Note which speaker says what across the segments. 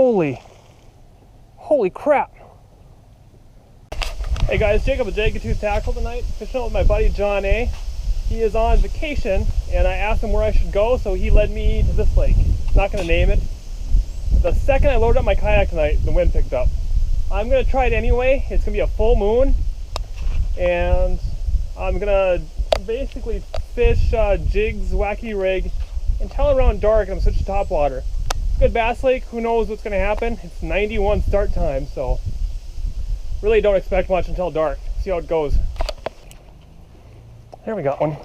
Speaker 1: Holy crap. Hey guys, Jacob with Jagged Tooth Tackle tonight, fishing out with my buddy John A. He is on vacation and I asked him where I should go, so he led me to this lake. I'm not going to name it. The second I loaded up my kayak tonight, the wind picked up. I'm going to try it anyway. It's going to be a full moon and I'm going to basically fish jigs, wacky rig until around dark, and I'm switching to Topwater. Good bass lake, who knows what's going to happen. It's 91 start time, so really don't expect much until dark. See how it goes. There we got one.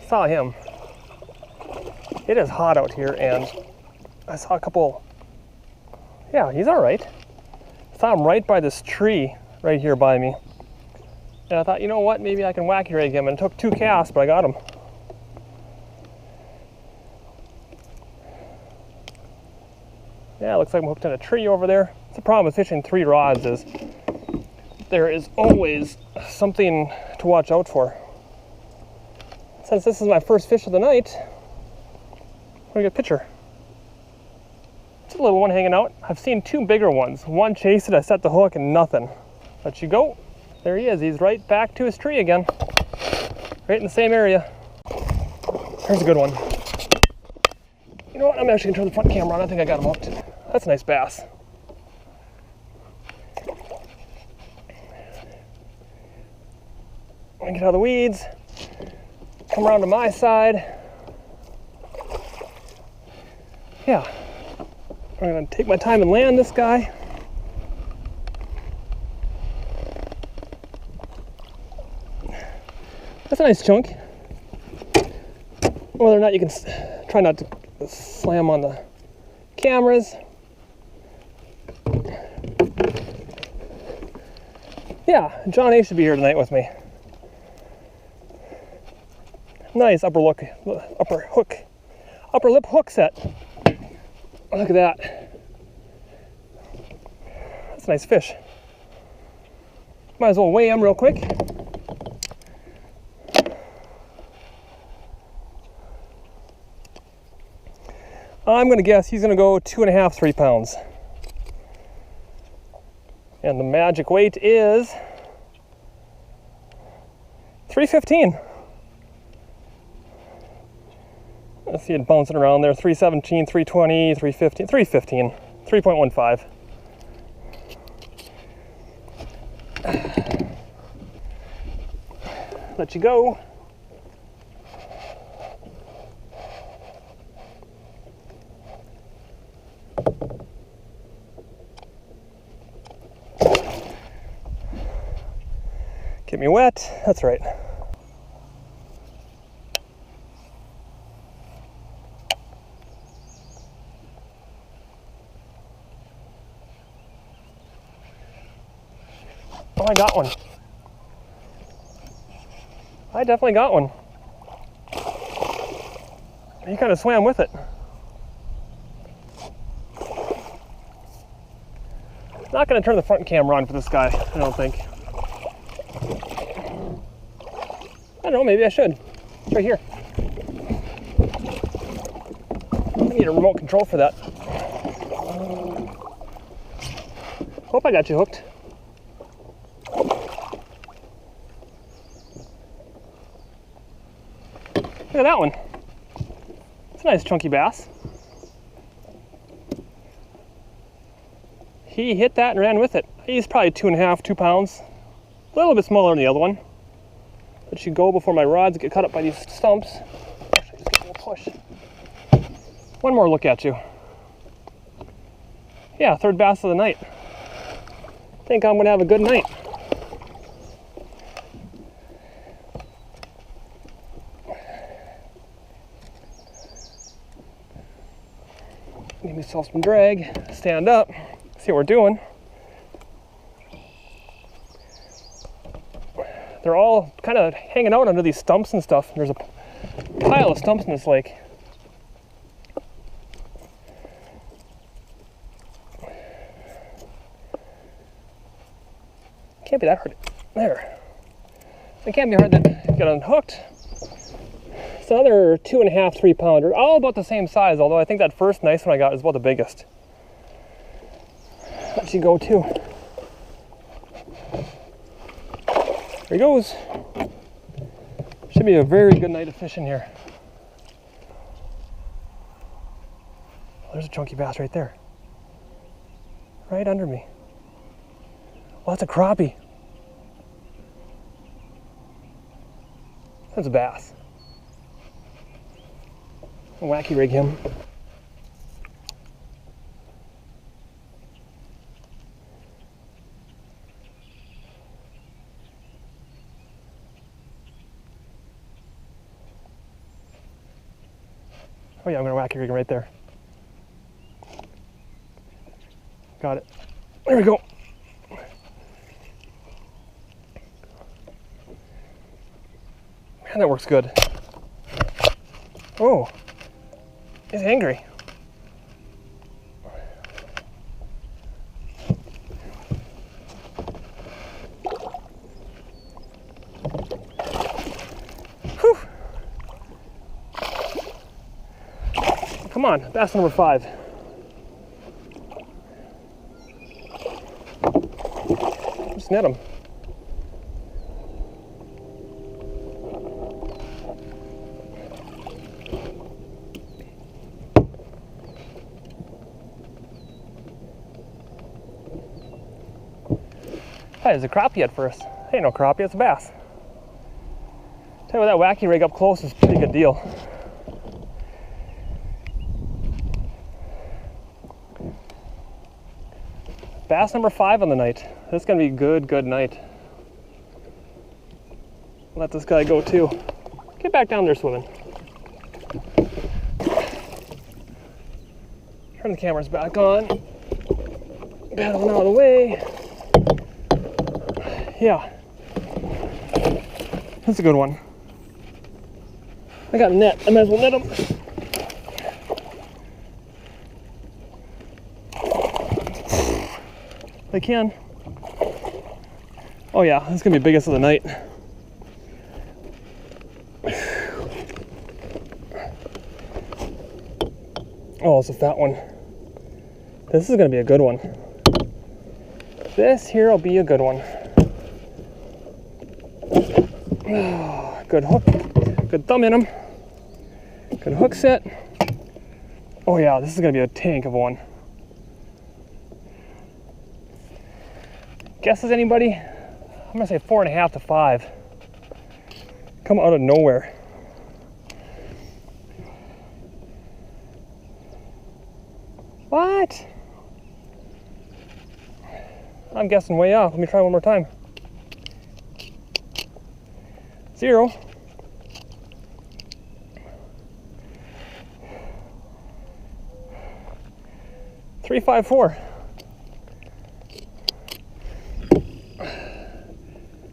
Speaker 1: Saw him. It is hot out here and I saw a couple. Yeah, he's all right. Saw him right by this tree right here by me. And I thought, you know what, maybe I can wacky rig him, and it took 2 casts, but I got him. Yeah, looks like I'm hooked in a tree over there. The problem with fishing 3 rods is there is always something to watch out for. Since this is my first fish of the night, I'm gonna get a picture. It's a little one hanging out. I've seen 2 bigger ones. One chased it, I set the hook and nothing. Let you go. There he is. He's right back to his tree again. Right in the same area. There's a good one. You know what? I'm actually gonna turn the front camera on. I think I got him hooked. That's a nice bass. I'm gonna get out of the weeds. Come around to my side. Yeah. I'm gonna take my time and land this guy. That's a nice chunk. Whether or not you can try not to slam on the cameras. Yeah, John A should be here tonight with me. Nice upper lip hook set. Look at that. That's a nice fish. Might as well weigh him real quick. I'm going to guess he's going to go 2.5, 3 pounds. And the magic weight is 315. I see it bouncing around there. 317, 320, 315, 315, 3.15. Let you go. Get me wet, that's right. Oh, I got one. I definitely got one. He kind of swam with it. Not going to turn the front camera on for this guy, I don't think. I don't know, maybe I should. It's right here. I need a remote control for that. Hope I got you hooked. Look at that one. It's a nice chunky bass. He hit that and ran with it. He's probably 2.5, 2 pounds. A little bit smaller than the other one. Let you go before my rods get cut up by these stumps. Actually, just get a little push. One more look at you. Yeah, 3rd bass of the night. Think I'm gonna have a good night. Give myself some drag, stand up, see what we're doing. They're all kind of hanging out under these stumps and stuff. There's a pile of stumps in this lake. Can't be that hard. There. It can't be hard to get unhooked. It's another 2.5, 3 pounder, all about the same size, although I think that first nice one I got is about the biggest. Let you go too. There he goes. Should be a very good night of fishing here. There's a chunky bass right there. Right under me. Well, that's a crappie. That's a bass. I'll wacky rig him. Oh yeah, I'm gonna wacky rig him right there. Got it. There we go. Man, that works good. Oh, he's angry. Whew. Come on, bass number 5. Just net him. Hey, there's a crappie at first. Hey, no crappie, it's a bass. Tell you what, that wacky rig up close is a pretty good deal. Bass number 5 on the night. This is gonna be a good night. Let this guy go too. Get back down there swimming. Turn the cameras back on. Paddling out of the way. Yeah. That's a good one. I got a net. I might as well net him. They can. Oh yeah, this is gonna be the biggest of the night. Oh, it's a fat one. This is gonna be a good one. This here will be a good one. Good hook, good thumb in him. Good hook set. Oh yeah, this is gonna be a tank of one. Guesses anybody? I'm gonna say 4.5 to 5. Come out of nowhere. What? I'm guessing way off. Let me try one more time. 0. Three, 5, 4.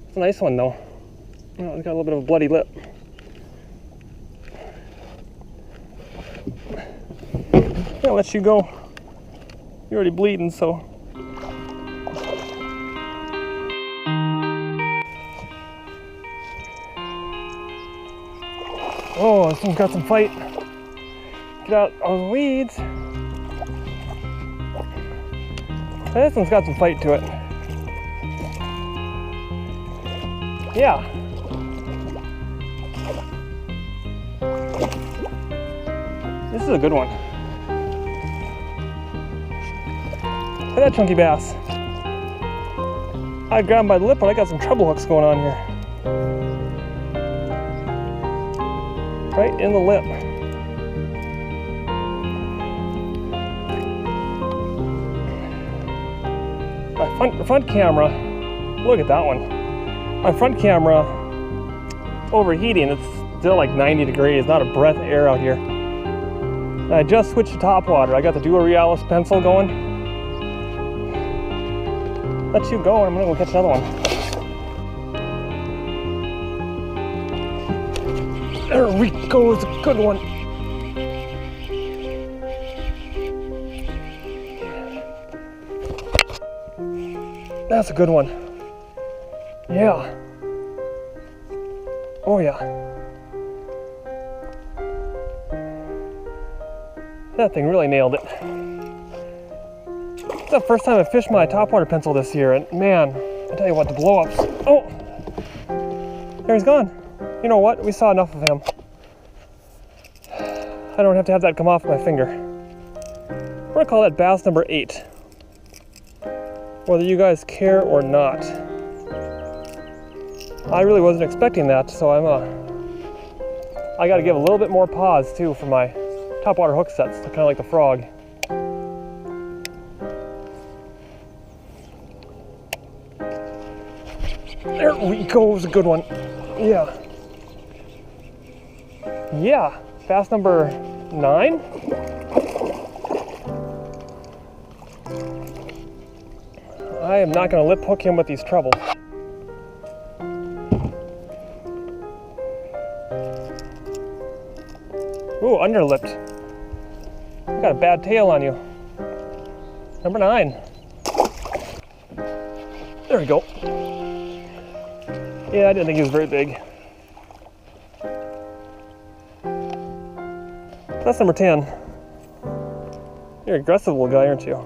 Speaker 1: It's a nice one though. Oh, it's got a little bit of a bloody lip. Yeah, I'll let you go. You're already bleeding, so. Oh, this one's got some fight. Get out of the weeds. This one's got some fight to it. Yeah. This is a good one. Look at that chunky bass. I grabbed him by the lip, but I got some treble hooks going on here. Right in the lip. My front camera, look at that one. My front camera overheating, it's still like 90 degrees, not a breath of air out here. And I just switched to Topwater. I got the Duo Realis Pencil going. Let you go and I'm gonna go catch another one. There we go, it's a good one. That's a good one. Yeah. Oh yeah. That thing really nailed it. It's the first time I fished my topwater pencil this year, and man, I tell you what, the blow-ups. Oh, there he's gone. You know what? We saw enough of him. I don't have to have that come off my finger. We're gonna call that bass number 8, whether you guys care or not. I really wasn't expecting that, so I got to give a little bit more pause too for my topwater hook sets, kind of like the frog. There we go, it was a good one. Yeah. Yeah, bass number 9. I am not going to lip hook him with these trebles. Ooh, underlipped. You got a bad tail on you. Number 9. There we go. Yeah, I didn't think he was very big. That's number 10. You're an aggressive little guy, aren't you?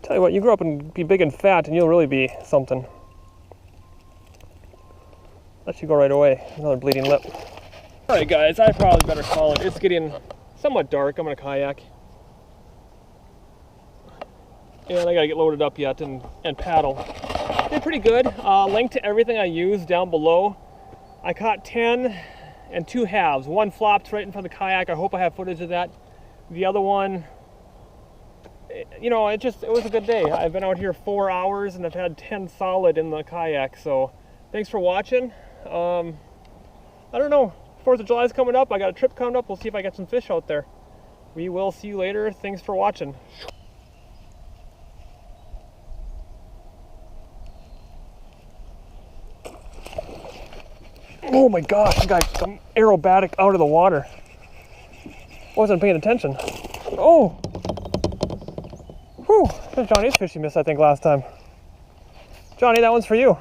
Speaker 1: Tell you what, you grow up and be big and fat and you'll really be something. Let you go right away. Another bleeding lip. Alright guys, I probably better call it. It's getting somewhat dark. I'm gonna kayak. And I gotta get loaded up yet and paddle. Did pretty good. Link to everything I used down below. I caught 10 and 2 halves. One flopped right in front of the kayak. I hope I have footage of that. The other one, you know, it was a good day. I've been out here 4 hours and I've had 10 solid in the kayak. So thanks for watching. I don't know. 4th of July is coming up. I got a trip coming up. We'll see if I get some fish out there. We will see you later. Thanks for watching. Oh my gosh, I got some aerobatic out of the water. Wasn't paying attention. Oh! Whew, there's Johnny's fish he missed, I think, last time. Johnny, that one's for you.